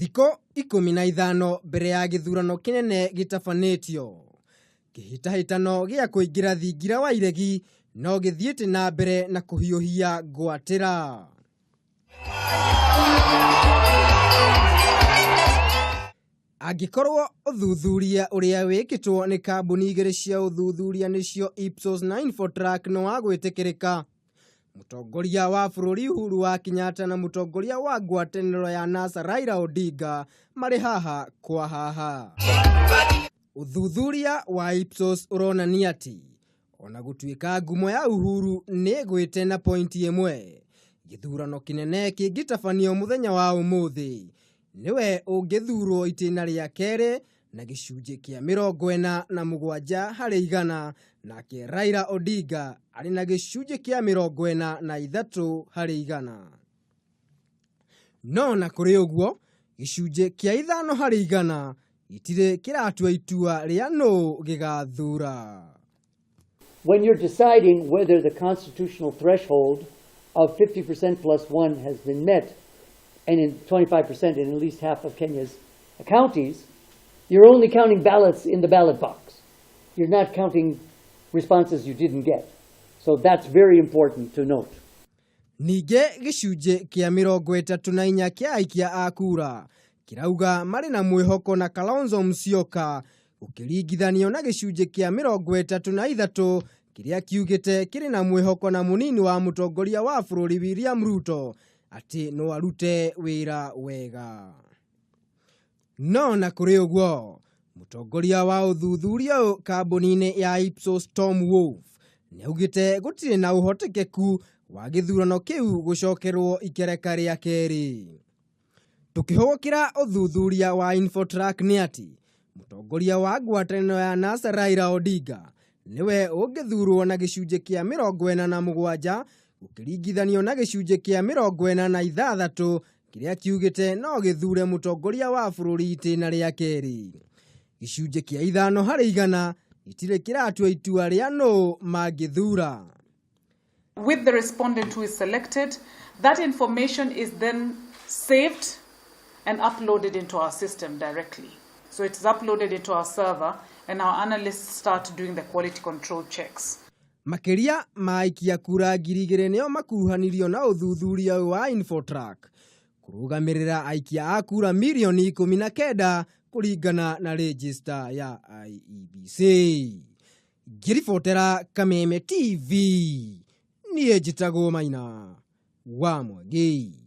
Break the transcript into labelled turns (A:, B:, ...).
A: Thiko 15 mbere ya githurano kinene gitafanitio. Kihitahitano gia kuingira thingira wa iregi no githiete na mbere na kuhiuhia ngwatira. Angikorwo uthuthuria uria wikitwo ni kambuni igiri cia uthuthuria nicio Ipsos na Infotrack no agwitikirika, mutongoria wa bururi Uhuru wa Kenyatta na mutongoria wa ngwataniro ya NASA Raila Odinga mari haha kwa haha. Uthuthuria wa Ipsos uronania ati ona gutuika ngumo ya Uhuru ni gwite na pointi imwe, githurano kinene kingitafanio muthenya wa umuthi niwe ungithurwo itina ria kere na gicunji kia 47 harĩ igana, nake Raila Odinga ari na gicunji kia 43 harĩ igana. No na kuri uguo gicunji kia 5 harĩ igana itire kiratua itua ria no gigathura.
B: When you're deciding whether the constitutional threshold of 50% plus 1 has been met, and in 25% in at least half of Kenya's counties, you're only counting ballots in the ballot box. You're not counting responses you didn't get. So that's very important to note.
A: Nige gicunji kia 34 kia aikia a kura kirauga mari na mwihoko na Kalonzo Musyoka ukiringithanio na gicunji kia 33 kiria kiugite kiri na mwihoko na munini wa mutongoria wa bururi William Ruto ati no arute wira wega. No na kuri uguo mutongoria wa uthuthuria kambuni-ini ya Ipsos Tom Wolf niaugite gutire na uhotekeku wa githurano kiu gucokerwo ikereka ria keri. Tukihokira uthuthuria wa Infotrack ni ati mutongoria wa ngwataniro ya NASA Raila Odinga niwe ungithurwo na gicunji kia 47 ukiringithanio na gicunji kia 46 kiria kiugite no githure mutongoria wa bururi itina ria keri. Gicunji kia 5 harĩ igana itire kiratua itua ria no magithura.
C: With the respondent who is selected, that information is then saved and uploaded into our system directly. So it's uploaded into our server and our analysts start doing the quality control checks.
A: Makiria maikia kura ngiri nio makuruhanirio na uthuthuria wa Infotrack kurugamirira aikia a kura milioni 19 kuringana na register ya IEBC. Ngiribotera Kameme TV, niĩ njĩtagwo Maina wa Mwangi.